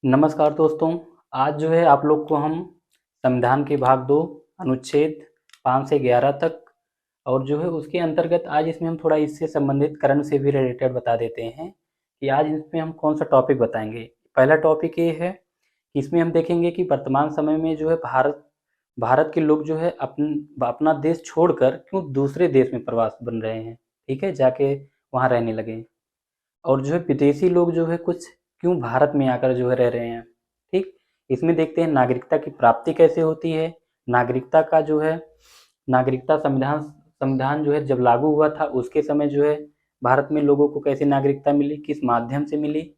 नमस्कार दोस्तों। आज जो है आप लोग को हम संविधान के भाग 2 अनुच्छेद 5 से 11 तक और जो है उसके अंतर्गत आज इसमें हम थोड़ा इससे संबंधित करंट से भी रिलेटेड बता देते हैं कि आज इसमें हम कौन सा टॉपिक बताएंगे। पहला टॉपिक ये है कि इसमें हम देखेंगे कि वर्तमान समय में जो है भारत भारत के लोग जो है अपना देश छोड़कर क्यों दूसरे देश में प्रवास बन रहे हैं, ठीक है, जाके वहाँ रहने लगे। और जो है विदेशी लोग जो है कुछ क्यों भारत में आकर जो है रह रहे हैं, ठीक। इसमें देखते हैं नागरिकता की प्राप्ति कैसे होती है। नागरिकता का जो है नागरिकता संविधान संविधान जो है जब लागू हुआ था उसके समय जो है भारत में लोगों को कैसे नागरिकता मिली, किस माध्यम से मिली।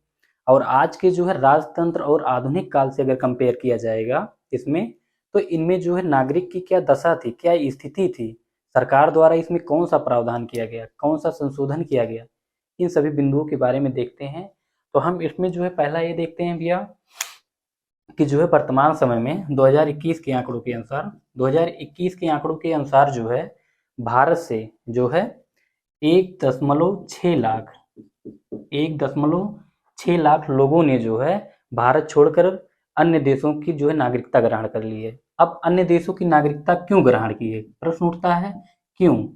और आज के जो है राजतंत्र और आधुनिक काल से अगर कंपेयर किया जाएगा इसमें, तो इनमें जो है नागरिक की क्या दशा थी, क्या स्थिति थी, सरकार द्वारा इसमें कौन सा प्रावधान किया गया, कौन सा संशोधन किया गया, इन सभी बिंदुओं के बारे में देखते हैं। तो हम इसमें जो है पहला ये देखते हैं भैया कि जो है वर्तमान समय में 2021 के आंकड़ों के अनुसार 2021 के आंकड़ों के अनुसार जो है भारत से जो है 1.6 लाख 1.6 लाख लोगों ने जो है भारत छोड़कर अन्य देशों की जो है नागरिकता ग्रहण कर ली है। अब अन्य देशों की नागरिकता क्यों ग्रहण की है, प्रश्न उठता है क्यों,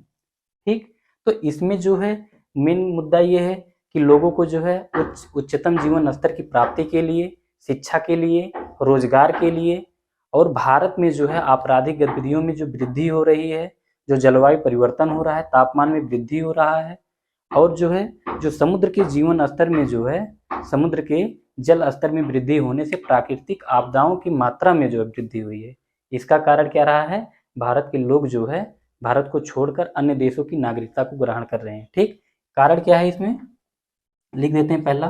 ठीक। तो इसमें जो है मेन मुद्दा ये है कि लोगों को जो है उच्चतम जीवन स्तर की प्राप्ति के लिए, शिक्षा के लिए, रोजगार के लिए, और भारत में जो है आपराधिक गतिविधियों में जो वृद्धि हो रही है, जो जलवायु परिवर्तन हो रहा है, तापमान में वृद्धि हो रहा है, और जो है जो समुद्र के जीवन स्तर में जो है समुद्र के जल स्तर में वृद्धि होने से प्राकृतिक आपदाओं की मात्रा में जो है वृद्धि हुई है। इसका कारण क्या रहा है, भारत के लोग जो है भारत को छोड़कर अन्य देशों की नागरिकता को ग्रहण कर रहे हैं, ठीक। कारण क्या है इसमें लिख देते हैं। पहला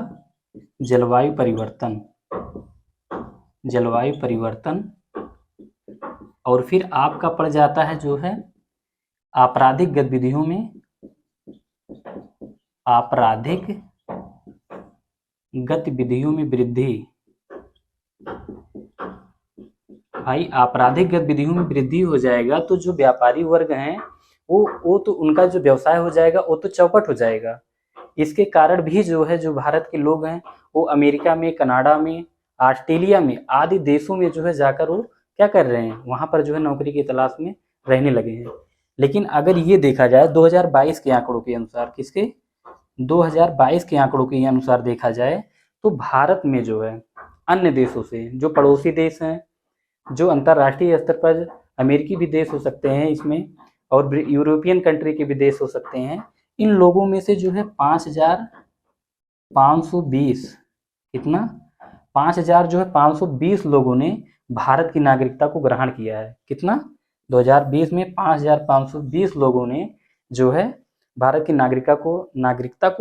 जलवायु परिवर्तन, जलवायु परिवर्तन, और फिर आपका पड़ जाता है जो है आपराधिक गतिविधियों में, आपराधिक गतिविधियों में वृद्धि। भाई आपराधिक गतिविधियों में वृद्धि हो जाएगा तो जो व्यापारी वर्ग हैं वो तो उनका जो व्यवसाय हो जाएगा वो तो चौपट हो जाएगा। इसके कारण भी जो है जो भारत के लोग हैं वो अमेरिका में, कनाडा में, ऑस्ट्रेलिया में आदि देशों में जो है जाकर वो क्या कर रहे हैं, वहां पर जो है नौकरी की तलाश में रहने लगे हैं। लेकिन अगर ये देखा जाए 2022 के आंकड़ों के अनुसार, किसके 2022 के आंकड़ों के अनुसार देखा जाए तो भारत में जो है अन्य देशों से जो पड़ोसी देश हैं, जो अंतर्राष्ट्रीय स्तर पर अमेरिकी भी देश हो सकते हैं इसमें, और यूरोपियन कंट्री के भी देश हो सकते हैं, इन लोगों में से जो है 5,520, कितना 5,000 जो है 520 लोगों ने भारत की नागरिकता को ग्रहण किया है। कितना 2020 में 5,520 लोगों ने जो है भारत की नागरिकता को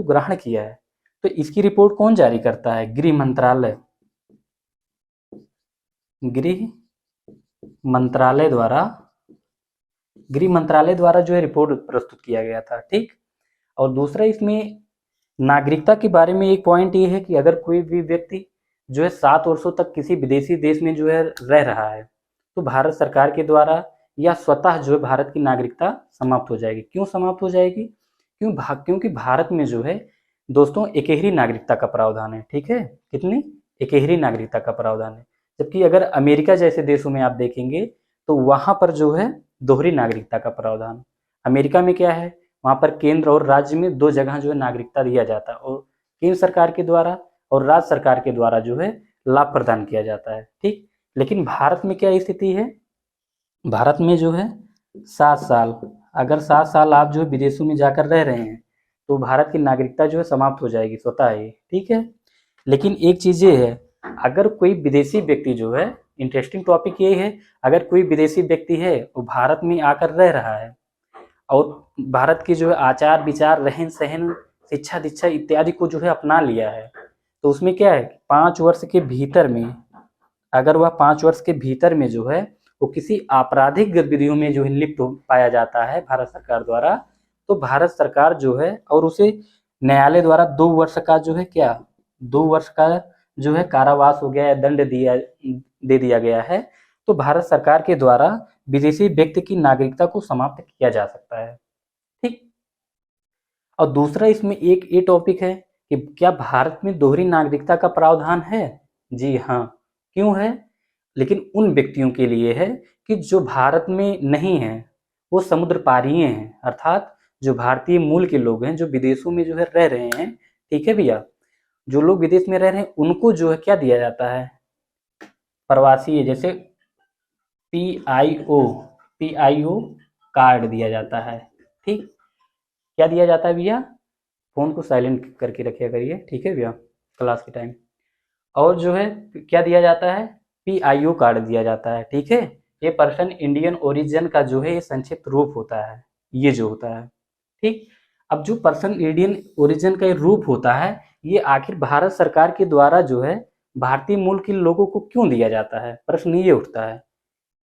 ग्रहण किया है। तो इसकी रिपोर्ट कौन जारी करता है, गृह मंत्रालय, गृह मंत्रालय द्वारा, गृह मंत्रालय द्वारा जो है रिपोर्ट प्रस्तुत किया गया था, ठीक। और दूसरा इसमें नागरिकता के बारे में एक पॉइंट ये है कि अगर कोई भी व्यक्ति जो है 7 वर्षों तक किसी विदेशी देश में जो है रह रहा है तो भारत सरकार के द्वारा या स्वतः जो है भारत की नागरिकता समाप्त हो जाएगी। क्यों समाप्त हो जाएगी, क्योंकि भारत में जो है दोस्तों एकहरी नागरिकता का प्रावधान है, ठीक है। कितनी एकहरी नागरिकता का प्रावधान है। जबकि अगर अमेरिका जैसे देशों में आप देखेंगे तो वहां पर जो है दोहरी नागरिकता का प्रावधान। अमेरिका में क्या है, वहां पर केंद्र और राज्य में दो जगह जो है नागरिकता दिया जाता है, और केंद्र सरकार के द्वारा और राज्य सरकार के द्वारा जो है लाभ प्रदान किया जाता है, ठीक। लेकिन भारत में क्या स्थिति है, भारत में जो है 7 साल, अगर 7 साल आप जो है विदेशों में जाकर रह रहे हैं तो भारत की नागरिकता जो है समाप्त हो जाएगी स्वतः ही, ठीक है। लेकिन एक चीज ये है, अगर कोई विदेशी व्यक्ति जो है, इंटरेस्टिंग टॉपिक ये है, अगर कोई विदेशी व्यक्ति है वो भारत में आकर रह रहा है और भारत की जो है आचार विचार, रहन सहन, शिक्षा दीक्षा इत्यादि को जो है अपना लिया है, तो उसमें क्या है 5 वर्ष के भीतर में, अगर वह 5 वर्ष के भीतर में जो है वो किसी आपराधिक गतिविधियों में जो है लिप्त पाया जाता है भारत सरकार द्वारा, तो भारत सरकार जो है और उसे न्यायालय द्वारा 2 वर्ष का जो है क्या 2 वर्ष का जो है कारावास हो गया या दंड दे दिया गया है, तो भारत सरकार के द्वारा विदेशी व्यक्ति की नागरिकता को समाप्त किया जा सकता है, ठीक। और दूसरा इसमें एक ये टॉपिक है कि क्या भारत में दोहरी नागरिकता का प्रावधान है, जी हाँ, क्यों है? लेकिन उन व्यक्तियों के लिए है कि जो भारत में नहीं है, वो समुद्र पारीय हैं, अर्थात जो भारतीय मूल के लोग हैं, जो विदेशों में जो है रह रहे हैं, ठीक है भैया? जो लोग विदेश में रह रहे हैं, उनको जो है क्या दिया जाता है? प्रवासी, जैसे पीआईओ, पीआईओ कार्ड दिया जाता है, ठीक? क्या दिया जाता है भैया? फ़ोन को साइलेंट करके रखिया करिए, ठीक है भैया, क्लास के टाइम। और जो है क्या दिया जाता है? पीआईओ कार्ड दिया जाता है, ठीक है? ये पर्सन इंडियन ओरिजिन का जो है ये संक्षिप्त रूप होता है, ये जो होता है, ठीक? अब जो पर्सन इंडियन ओरिजिन का ये रूप होता है, ये आखिर भारत सरकार के द्वारा जो है भारतीय मूल के लोगों को क्यों दिया जाता है? प्रश्न ये उठता है।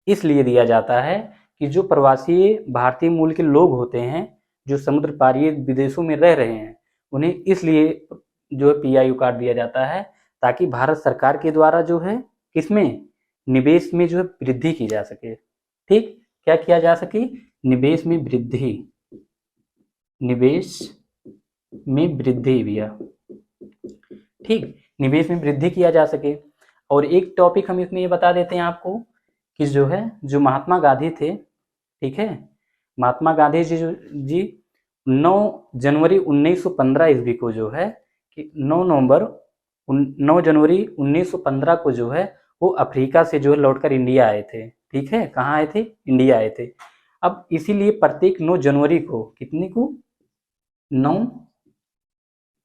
इसलिए दिया जाता है कि जो प्रवासी भारतीय मूल के लोग होते हैं, जो समुद्र पारीय विदेशों में रह रहे हैं, उन्हें इसलिए जो है पीआईओ कार्ड दिया जाता है, ताकि भारत सरकार के द्वारा जो है किसमें? निवेश में जो है वृद्धि की जा सके, ठीक? क्या किया जा सके? निवेश में वृद्धि, निवेश में वृद्धि भैया, ठीक? निवेश में वृद्धि किया जा सके। और एक टॉपिक हम इसमें ये बता देते हैं आपको कि जो है जो महात्मा गांधी थे, ठीक है? महात्मा गांधी जी 9 जनवरी 1915 ईस्वी को जो है कि 9 जनवरी 1915 को जो है वो अफ्रीका से जो है लौटकर इंडिया आए थे, ठीक है? कहाँ आए थे? इंडिया आए थे। अब इसीलिए प्रत्येक 9 जनवरी को, कितने को? 9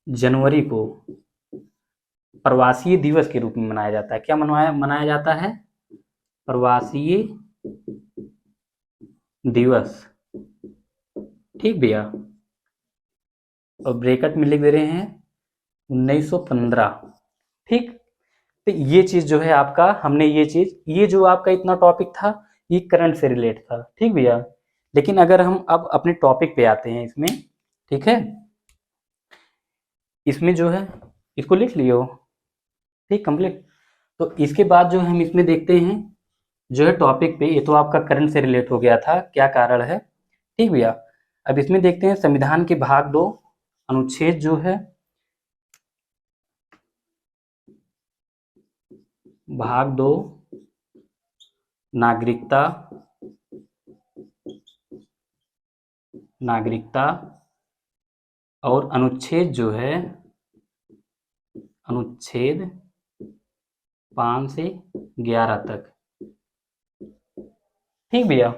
जनवरी को प्रवासी दिवस के रूप में मनाया जाता है। क्या मनाया जाता है? प्रवासी दिवस, ठीक भैया? और ब्रैकेट में लिख दे रहे हैं 1915, ठीक? तो ये चीज जो है आपका, हमने ये चीज, ये जो आपका इतना टॉपिक था, ये करंट से रिलेट था, ठीक भैया? लेकिन अगर हम अब अपने टॉपिक पे आते हैं इसमें, ठीक है? इसमें जो है इसको लिख लियो, ठीक, कंप्लीट। तो इसके बाद जो हम इसमें देखते हैं जो है टॉपिक पे, ये तो आपका करंट से रिलेट हो गया था, क्या कारण है, ठीक भैया? अब इसमें देखते हैं संविधान के भाग 2 अनुच्छेद जो है, भाग 2 नागरिकता, नागरिकता और अनुच्छेद जो है अनुच्छेद 5 से 11 तक, ठीक भैया?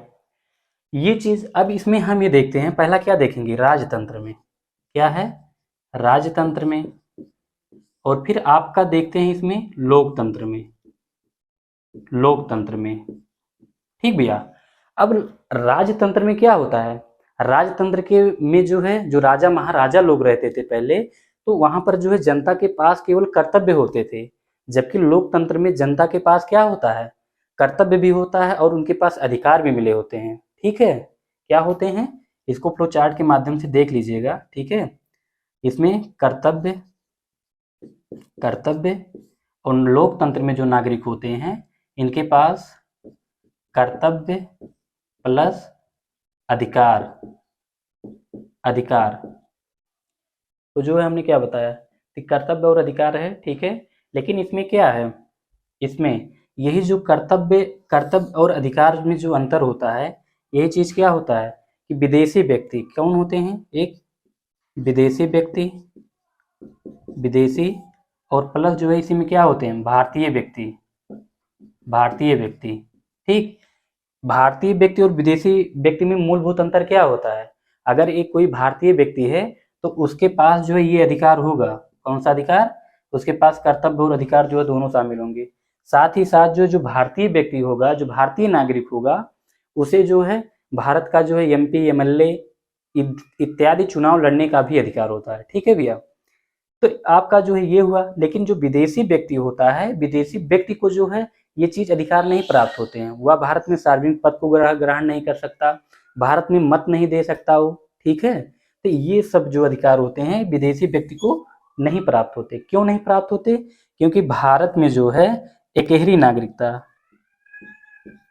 ये चीज अब इसमें हम ये देखते हैं, पहला क्या देखेंगे? राजतंत्र में, क्या है? राजतंत्र में। और फिर आपका देखते हैं इसमें लोकतंत्र में, लोकतंत्र में, ठीक भैया? अब राजतंत्र में क्या होता है? राजतंत्र के में जो है जो राजा महाराजा लोग रहते थे पहले, तो वहां पर जो है जनता के पास केवल कर्तव्य होते थे, जबकि लोकतंत्र में जनता के पास क्या होता है? कर्तव्य भी होता है और उनके पास अधिकार भी मिले होते हैं, ठीक है? क्या होते हैं? इसको फ्लो चार्ट के माध्यम से देख लीजिएगा, ठीक है? इसमें कर्तव्य, कर्तव्य और लोकतंत्र में जो नागरिक होते हैं, इनके पास कर्तव्य प्लस अधिकार, अधिकार। तो जो है हमने क्या बताया कि कर्तव्य और अधिकार है, ठीक है? लेकिन इसमें क्या है? इसमें यही जो कर्तव्य और अधिकार में जो अंतर होता है, यही चीज क्या होता है कि विदेशी व्यक्ति कौन होते हैं? एक विदेशी व्यक्ति, विदेशी, और प्लस जो है इसी में क्या होते हैं? भारतीय व्यक्ति, भारतीय व्यक्ति, ठीक? भारतीय व्यक्ति और विदेशी व्यक्ति में मूलभूत अंतर क्या होता है? अगर एक कोई भारतीय व्यक्ति है तो उसके पास जो है ये अधिकार होगा, कौन सा अधिकार? उसके पास कर्तव्य और अधिकार जो है दोनों शामिल होंगे। साथ ही साथ जो जो भारतीय व्यक्ति होगा, जो भारतीय नागरिक होगा, उसे जो है भारत का जो है एमपी, एमएलए इत्यादि चुनाव लड़ने का भी अधिकार होता है, ठीक है भैया? तो आपका जो है ये हुआ। लेकिन जो विदेशी व्यक्ति होता है, विदेशी व्यक्ति को जो है ये चीज अधिकार नहीं प्राप्त होते हैं। वह भारत में सार्वजनिक पद को ग्रहण नहीं कर सकता, भारत में मत नहीं दे सकता वो, ठीक है? तो ये सब जो अधिकार होते हैं विदेशी व्यक्ति को नहीं प्राप्त होते। क्यों नहीं प्राप्त होते? क्योंकि भारत में जो है एकहरी नागरिकता,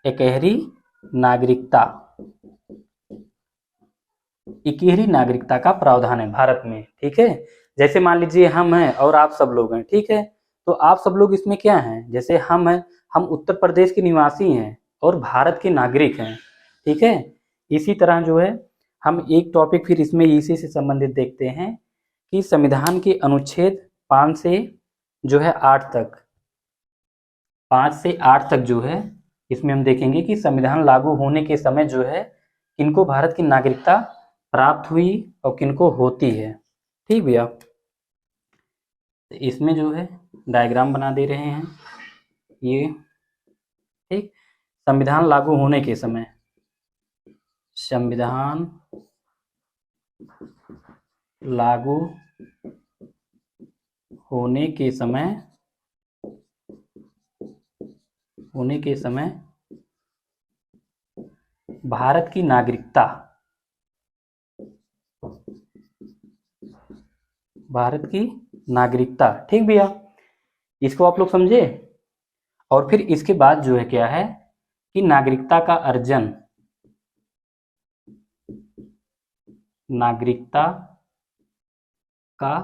एकहरी नागरिकता, इकहरी नागरिकता का प्रावधान है भारत में, ठीक है? जैसे मान लीजिए हम हैं और आप सब लोग हैं, ठीक है? तो आप सब लोग इसमें क्या हैं, जैसे हम हैं, हम उत्तर प्रदेश के निवासी हैं और भारत के नागरिक हैं, ठीक है। इसी तरह जो है हम एक टॉपिक फिर इसमें इसी से संबंधित देखते हैं कि संविधान के अनुच्छेद 5 से जो है 8 तक, 5 से 8 तक जो है इसमें हम देखेंगे कि संविधान लागू होने के समय जो है किनको भारत की नागरिकता प्राप्त हुई और किनको होती है। ठीक भैया, तो इसमें जो है डायग्राम बना दे रहे हैं ये, ठीक। संविधान लागू होने के समय, संविधान लागू होने के समय, भारत की नागरिकता, भारत की नागरिकता, ठीक भैया, इसको आप लोग समझे। और फिर इसके बाद जो है क्या है कि नागरिकता का अर्जन, नागरिकता का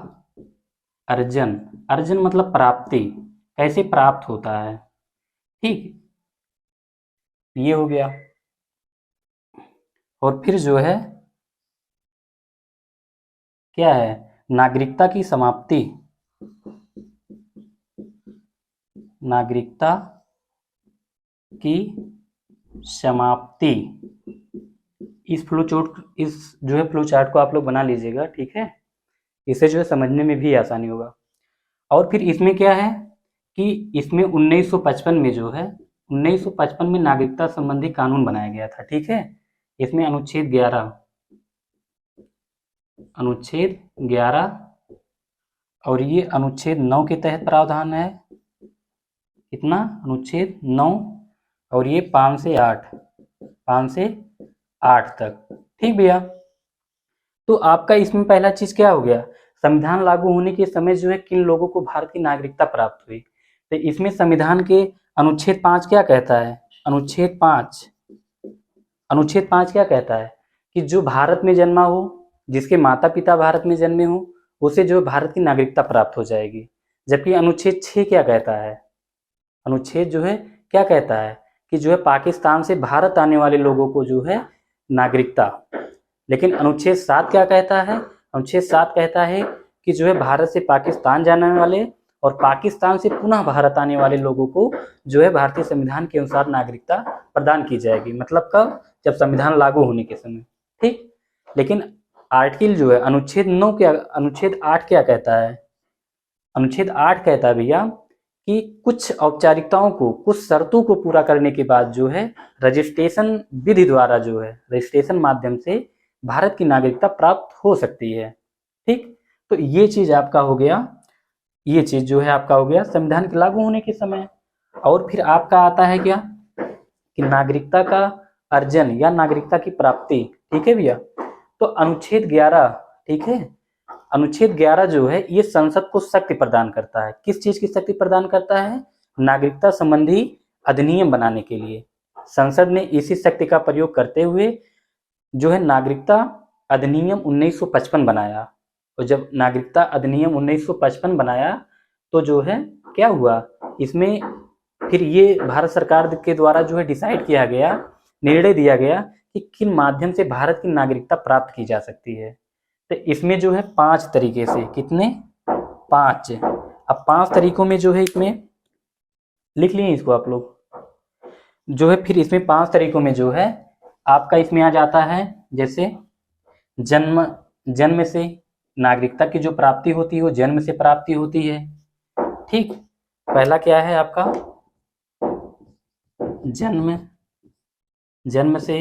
अर्जन, अर्जन मतलब प्राप्ति, कैसे प्राप्त होता है, ठीक, ये हो गया। और फिर जो है क्या है, नागरिकता की समाप्ति, नागरिकता की समाप्ति, इस जो है फ्लो चार्ट को आप लोग बना लीजिएगा, ठीक है, इसे जो है समझने में भी आसानी होगा। और फिर इसमें क्या है कि इसमें 1955 में जो है 1955 में नागरिकता संबंधी कानून बनाया गया था, ठीक है। इसमें अनुच्छेद 11, अनुच्छेद 11 और ये अनुच्छेद 9 के तहत प्रावधान है, कितना, अनुच्छेद 9, और ये 5 से 8, 5 से 8 तक, ठीक भैया। तो आपका इसमें पहला चीज क्या हो गया, संविधान लागू होने के समय जो है किन लोगों को भारत की नागरिकता प्राप्त हुई। तो इसमें संविधान के अनुच्छेद 5 क्या कहता है, अनुच्छेद 5, अनुच्छेद 5 क्या कहता है कि जो भारत में जन्मा हो, जिसके माता पिता भारत में जन्मे हो, उसे जो भारत की नागरिकता प्राप्त हो जाएगी। जबकि अनुच्छेद 6 क्या कहता है, अनुच्छेद जो है क्या कहता है कि जो है पाकिस्तान से भारत आने वाले लोगों को जो है नागरिकता। लेकिन अनुच्छेद 7 क्या कहता है, अनुच्छेद 7 कहता है कि जो है भारत से पाकिस्तान जाने वाले और पाकिस्तान से पुनः भारत आने वाले लोगों को जो है भारतीय संविधान के अनुसार नागरिकता प्रदान की जाएगी। मतलब कब, जब संविधान लागू होने के समय, ठीक। लेकिन आर्टिकल जो है अनुच्छेद 9 क्या, अनुच्छेद 8 क्या कहता है, अनुच्छेद 8 कहता है भैया कि कुछ औपचारिकताओं को, कुछ शर्तों को पूरा करने के बाद जो है रजिस्ट्रेशन विधि द्वारा जो है रजिस्ट्रेशन माध्यम से भारत की नागरिकता प्राप्त हो सकती है, ठीक। तो ये चीज आपका हो गया, ये चीज जो है आपका हो गया संविधान के लागू होने के समय। और फिर आपका आता है क्या कि नागरिकता का अर्जन या नागरिकता की प्राप्ति, ठीक है भैया। तो अनुच्छेद 11, ठीक है, अनुच्छेद 11 जो है ये संसद को शक्ति प्रदान करता है, किस चीज की शक्ति प्रदान करता है, नागरिकता संबंधी अधिनियम बनाने के लिए। संसद ने इसी शक्ति का प्रयोग करते हुए जो है नागरिकता अधिनियम 1955 बनाया। और जब नागरिकता अधिनियम 1955 बनाया तो जो है क्या हुआ, इसमें फिर ये भारत सरकार के द्वारा जो है डिसाइड किया गया, निर्णय दिया गया कि किन माध्यम से भारत की नागरिकता प्राप्त की जा सकती है। तो इसमें जो है 5 तरीके से, कितने, 5। अब 5 तरीकों में जो है इसमें लिख लिए इसको आप लोग, जो है फिर इसमें 5 तरीकों में जो है आपका इसमें आ जाता है, जैसे जन्म, जन्म से नागरिकता की जो प्राप्ति होती है वो जन्म से प्राप्ति होती है, ठीक। पहला क्या है आपका, जन्म, जन्म से,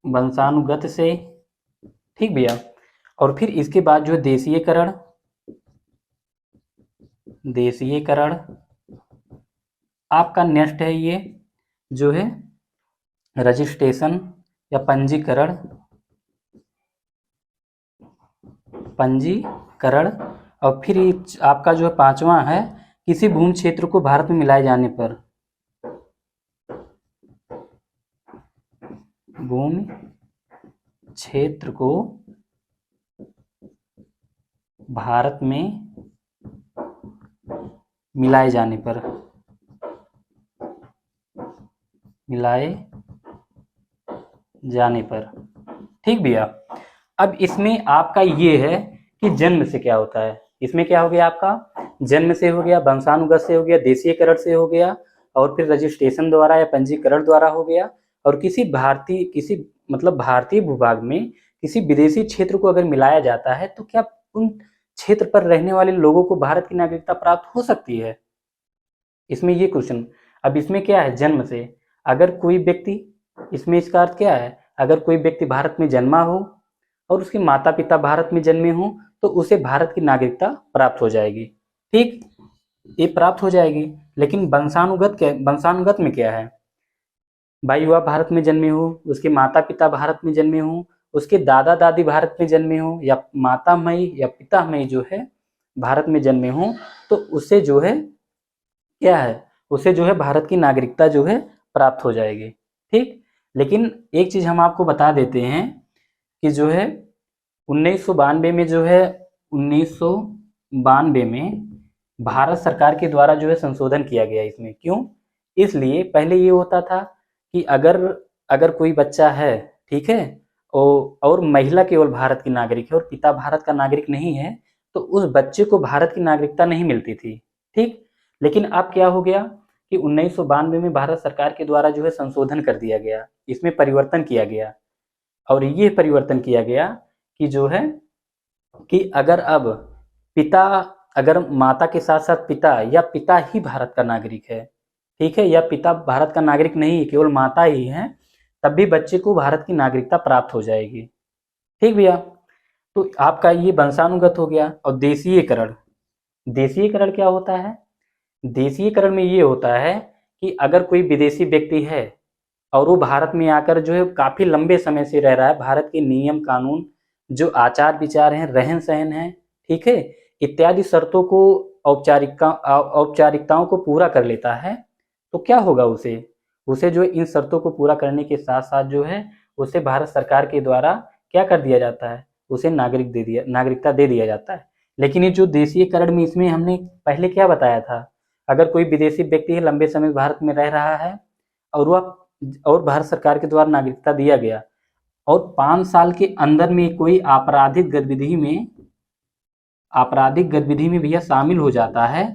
वंशानुगत से, ठीक भैया। और फिर इसके बाद जो है देशीयकरण, देशीयकरण आपका नेक्स्ट है, ये जो है रजिस्ट्रेशन या पंजीकरण, पंजीकरण। और फिर आपका जो है 5वां है किसी भूमि क्षेत्र को भारत में मिलाए जाने पर, भूमि क्षेत्र को भारत में मिलाए जाने पर, मिलाए जाने पर, ठीक भैया। अब इसमें आपका ये है कि जन्म से क्या होता है। इसमें क्या हो गया आपका, जन्म से हो गया, वंशानुगत से हो गया, देशीयकरण से हो गया, और फिर रजिस्ट्रेशन द्वारा या पंजीकरण द्वारा हो गया, और किसी मतलब भारतीय भूभाग में किसी विदेशी क्षेत्र को अगर मिलाया जाता है तो क्या उन क्षेत्र पर रहने वाले लोगों को भारत की नागरिकता प्राप्त हो सकती है। इसमें ये क्वेश्चन, अब इसमें क्या है, जन्म से, अगर कोई व्यक्ति, इसमें इसका अर्थ क्या है, अगर कोई व्यक्ति भारत में जन्मा हो और उसके माता पिता भारत में जन्मे हों तो उसे भारत की नागरिकता प्राप्त हो जाएगी, ठीक, ये प्राप्त हो जाएगी। लेकिन वंशानुगत में क्या है, भाई युवा भारत में जन्मे हो, उसके माता पिता भारत में जन्मे हों, उसके दादा दादी भारत में जन्मे हों, या माता मई या पिता मई जो है भारत में जन्मे हों, तो उसे जो है क्या है, उसे जो है भारत की नागरिकता जो है प्राप्त हो जाएगी, ठीक। लेकिन एक चीज हम आपको बता देते हैं कि जो है 1992 में जो है 1992 में भारत सरकार के द्वारा जो है संशोधन किया गया इसमें। क्यों, इसलिए पहले ये होता था कि अगर अगर कोई बच्चा है, ठीक है, और महिला केवल भारत की नागरिक है और पिता भारत का नागरिक नहीं है, तो उस बच्चे को भारत की नागरिकता नहीं मिलती थी, ठीक। लेकिन अब क्या हो गया कि 1992 में भारत सरकार के द्वारा जो है संशोधन कर दिया गया, इसमें परिवर्तन किया गया, और ये परिवर्तन किया गया कि जो है कि अगर अब पिता, अगर माता के साथ साथ पिता, या पिता ही भारत का नागरिक है, ठीक है, या पिता भारत का नागरिक नहीं है, केवल माता ही है, तब भी बच्चे को भारत की नागरिकता प्राप्त हो जाएगी, ठीक भैया। तो आपका ये वंशानुगत हो गया। और देशीयकरण, देशीयकरण क्या होता है, देशीयकरण में ये होता है कि अगर कोई विदेशी व्यक्ति है और वो भारत में आकर जो है काफी लंबे समय से रह रहा है, भारत के नियम कानून, जो आचार विचार हैं, रहन सहन है, ठीक है, इत्यादि शर्तों को, औपचारिकताओं को पूरा कर लेता है, तो क्या होगा, उसे उसे जो है इन शर्तों को पूरा करने के साथ साथ जो है उसे भारत सरकार के द्वारा क्या कर दिया जाता है, उसे नागरिकता दे दिया जाता है। लेकिन ये जो देशीयकरण में, इसमें हमने पहले क्या बताया था, अगर कोई विदेशी व्यक्ति है, लंबे समय भारत में रह रहा है, और वह भारत सरकार के द्वारा नागरिकता दिया गया, और 5 साल के अंदर में कोई आपराधिक गतिविधि में भैया शामिल हो जाता है,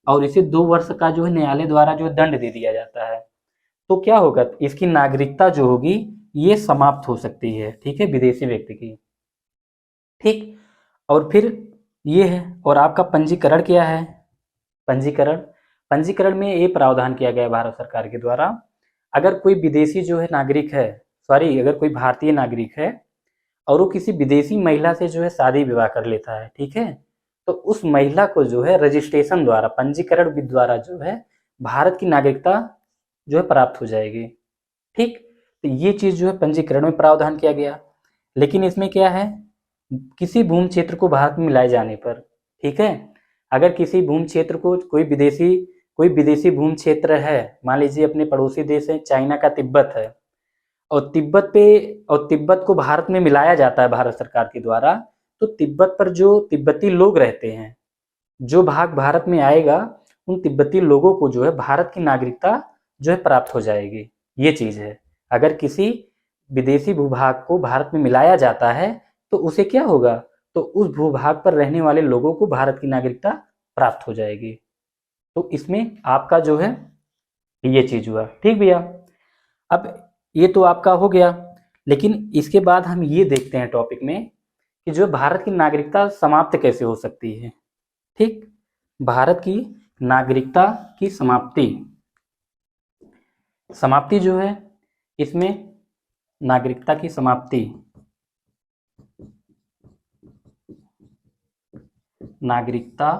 और इसे 2 वर्ष का जो है न्यायालय द्वारा जो दंड दे दिया जाता है, तो क्या होगा, इसकी नागरिकता जो होगी ये समाप्त हो सकती है, ठीक है, विदेशी व्यक्ति की, ठीक। और फिर ये है, और आपका पंजीकरण क्या है, पंजीकरण, पंजीकरण में ये प्रावधान किया गया है भारत सरकार के द्वारा, अगर कोई विदेशी जो है नागरिक है, सॉरी, अगर कोई भारतीय नागरिक है और वो किसी विदेशी महिला से जो है शादी विवाह कर लेता है, ठीक है, तो उस महिला को जो है रजिस्ट्रेशन द्वारा, पंजीकरण द्वारा जो है भारत की नागरिकता जो है प्राप्त हो जाएगी, ठीक। तो ये चीज जो है पंजीकरण में प्रावधान किया गया। लेकिन इसमें क्या है, किसी भूमि क्षेत्र को भारत में मिलाए जाने पर, ठीक है, अगर किसी भूमि क्षेत्र को कोई विदेशी भूमि क्षेत्र है, मान लीजिए अपने पड़ोसी देश है, चाइना का तिब्बत है, और तिब्बत को भारत में मिलाया जाता है भारत सरकार के द्वारा, तो तिब्बत पर जो तिब्बती लोग रहते हैं, जो भाग भारत में आएगा, उन तिब्बती लोगों को जो है भारत की नागरिकता जो है प्राप्त हो जाएगी, ये चीज है। अगर किसी विदेशी भूभाग को भारत में मिलाया जाता है तो उसे क्या होगा, तो उस भूभाग पर रहने वाले लोगों को भारत की नागरिकता प्राप्त हो जाएगी। तो इसमें आपका जो है ये चीज हुआ, ठीक भैया। अब ये तो आपका हो गया, लेकिन इसके बाद हम ये देखते हैं टॉपिक में कि जो भारत की नागरिकता समाप्त कैसे हो सकती है, ठीक। भारत की नागरिकता की समाप्ति, समाप्ति जो है, इसमें नागरिकता की समाप्ति, नागरिकता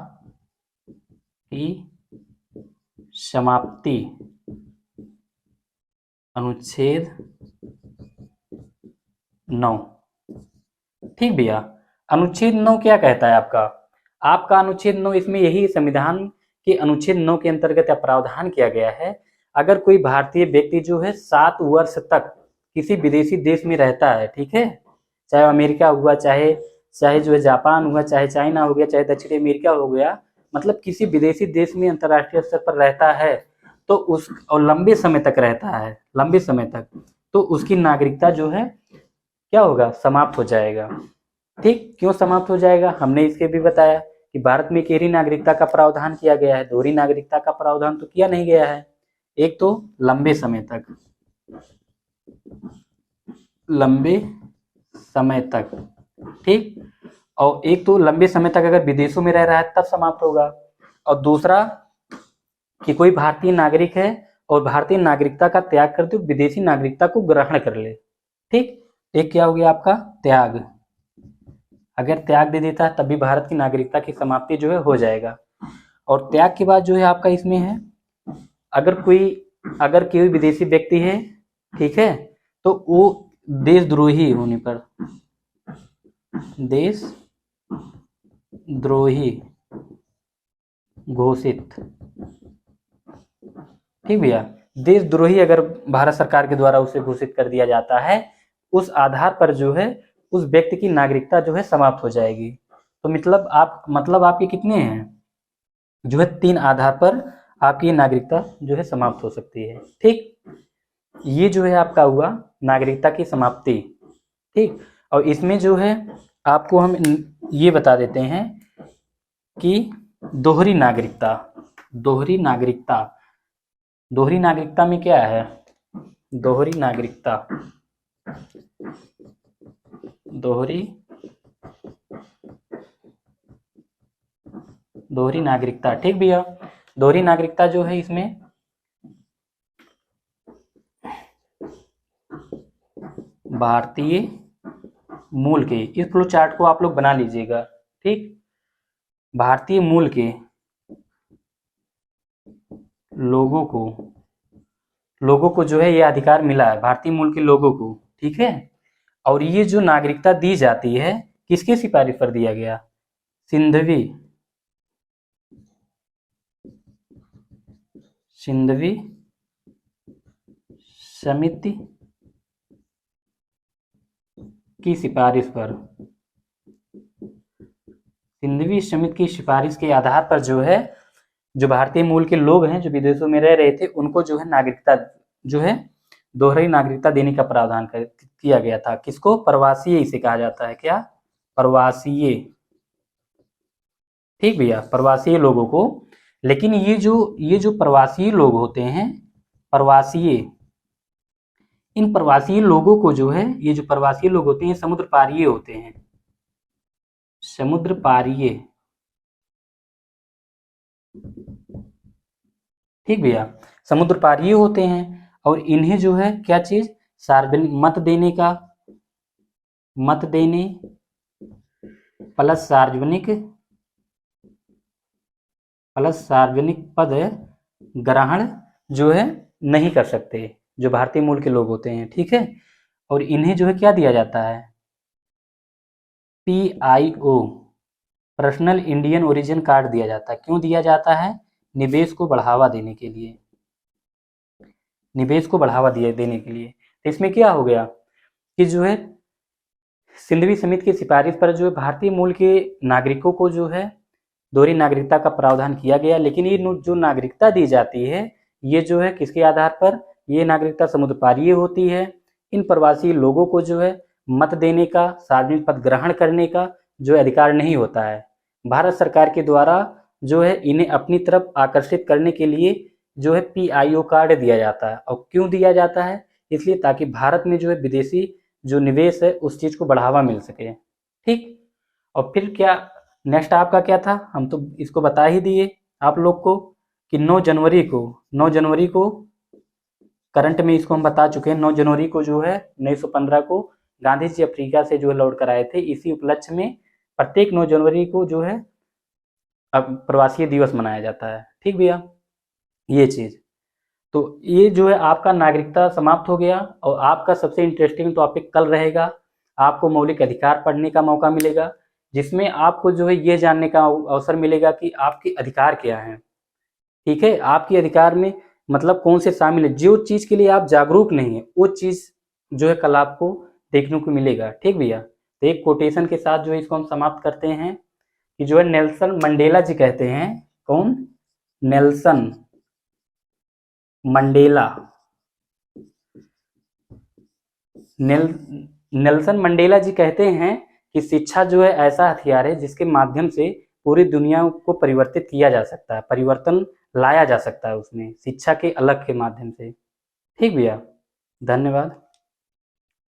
की समाप्ति अनुच्छेद 9, ठीक भैया। अनुच्छेद 9 क्या कहता है आपका अनुच्छेद 9, इसमें यही संविधान के अनुच्छेद 9 के अंतर्गत प्रावधान किया गया है, अगर कोई भारतीय व्यक्ति जो है 7 वर्ष तक किसी विदेशी देश में रहता है, ठीक है, चाहे अमेरिका हुआ, चाहे चाहे जो है जापान हुआ, चाहे चाइना हो गया, चाहे दक्षिण अमेरिका हो गया, मतलब किसी विदेशी देश में अंतर्राष्ट्रीय स्तर पर रहता है तो उस और लंबे समय तक रहता है, लंबे समय तक, तो उसकी नागरिकता जो है क्या होगा, समाप्त हो जाएगा। ठीक, क्यों समाप्त हो जाएगा, हमने इसके भी बताया कि भारत में एक ही नागरिकता का प्रावधान किया गया है, दोहरी नागरिकता का प्रावधान तो किया नहीं गया है। एक तो लंबे समय तक, लंबे समय तक, ठीक, और एक तो लंबे समय तक अगर विदेशों में रह रहा है तब समाप्त होगा, और दूसरा कि कोई भारतीय नागरिक है और भारतीय नागरिकता का त्याग करते हुए विदेशी नागरिकता को ग्रहण कर ले। ठीक, एक क्या हो गया आपका त्याग, अगर त्याग दे देता है तब भी भारत की नागरिकता की समाप्ति जो है हो जाएगा। और त्याग के बाद जो है आपका इसमें है, अगर कोई विदेशी व्यक्ति है, ठीक है, तो वो देशद्रोही होने पर, देशद्रोही घोषित, ठीक भैया, देशद्रोही अगर भारत सरकार के द्वारा उसे घोषित कर दिया जाता है, उस आधार पर जो है उस व्यक्ति की नागरिकता जो है समाप्त हो जाएगी। तो मतलब आपके कितने हैं, जो है 3 आधार पर आपकी नागरिकता जो है समाप्त हो सकती है। ठीक, ये जो है आपका हुआ नागरिकता की समाप्ति। ठीक, और इसमें जो है आपको हम ये बता देते हैं कि दोहरी नागरिकता, दोहरी नागरिकता, दोहरी नागरिकता में क्या है, दोहरी नागरिकता, दोहरी नागरिकता, ठीक भैया, दोहरी नागरिकता जो है इसमें भारतीय मूल के, इस फ्लो चार्ट को आप लोग बना लीजिएगा। ठीक, भारतीय मूल के लोगों को जो है ये अधिकार मिला है, भारतीय मूल के लोगों को, ठीक है। और ये जो नागरिकता दी जाती है किसके सिफारिश पर दिया गया, सिंधवी समिति की सिफारिश पर, सिंधवी समिति की सिफारिश के आधार पर जो है जो भारतीय मूल के लोग हैं जो विदेशों में रह रहे थे उनको जो है नागरिकता जो है दोहरी नागरिकता देने का प्रावधान किया गया था। किसको, प्रवासीय इसे कहा जाता है, क्या, प्रवासीय। ठीक भैया, प्रवासीय लोगों को। लेकिन ये जो प्रवासी लोग होते हैं, प्रवासीय, इन प्रवासी लोगों को जो है, ये जो प्रवासी लोग होते हैं समुद्र पारीय होते हैं, समुद्र पारीय। ठीक भैया, समुद्र पारीय होते हैं और इन्हें जो है क्या चीज, सार्वजनिक मत देने प्लस सार्वजनिक पद ग्रहण जो है नहीं कर सकते, जो भारतीय मूल के लोग होते हैं। ठीक है, और इन्हें जो है क्या दिया जाता है, PIO, personal Indian origin card दिया जाता है। क्यों दिया जाता है, निवेश को बढ़ावा देने के लिए, निवेश को बढ़ावा देने के लिए। तो इसमें क्या हो गया कि जो है सिंधवी समिति की सिफारिश पर जो है भारतीय मूल के नागरिकों को जो है दोहरी नागरिकता का प्रावधान किया गया, लेकिन ये जो नागरिकता दी जाती है ये जो है किसके आधार पर, ये नागरिकता समुद्र पारीय होती है। इन प्रवासी लोगों को जो है मत देने का, सार्वजनिक पद ग्रहण करने का जो अधिकार नहीं होता है। भारत सरकार के द्वारा जो है इन्हें अपनी तरफ आकर्षित करने के लिए जो है PIO कार्ड दिया जाता है। और क्यों दिया जाता है, इसलिए ताकि भारत में जो है विदेशी जो निवेश है उस चीज को बढ़ावा मिल सके। ठीक, और फिर क्या नेक्स्ट आपका क्या था, हम तो इसको बता ही दिए आप लोग को कि 9 जनवरी को करंट में इसको हम बता चुके हैं। 9 जनवरी को जो है 1915 को गांधी जी अफ्रीका से जो है लौट कर आए थे। इसी उपलक्ष्य में प्रत्येक 9 जनवरी को जो है अब प्रवासी दिवस मनाया जाता है। ठीक भैया, ये चीज, तो ये जो है आपका नागरिकता समाप्त हो गया। और आपका सबसे इंटरेस्टिंग टॉपिक कल रहेगा, आपको मौलिक अधिकार पढ़ने का मौका मिलेगा, जिसमें आपको जो है ये जानने का अवसर मिलेगा कि आपके अधिकार क्या हैं। ठीक है, आपके अधिकार में मतलब कौन से शामिल है, जो चीज के लिए आप जागरूक नहीं है वो चीज जो है कल आपको देखने को मिलेगा। ठीक भैया, तो एक कोटेशन के साथ जो है इसको हम समाप्त करते हैं कि जो है नेल्सन मंडेला जी कहते हैं, कौन? Nelson Mandela. नेल्सन मंडेला जी कहते हैं कि शिक्षा जो है ऐसा हथियार है जिसके माध्यम से पूरी दुनिया को परिवर्तित किया जा सकता है, परिवर्तन लाया जा सकता है उसमें, शिक्षा के अलग के माध्यम से। ठीक भैया, धन्यवाद।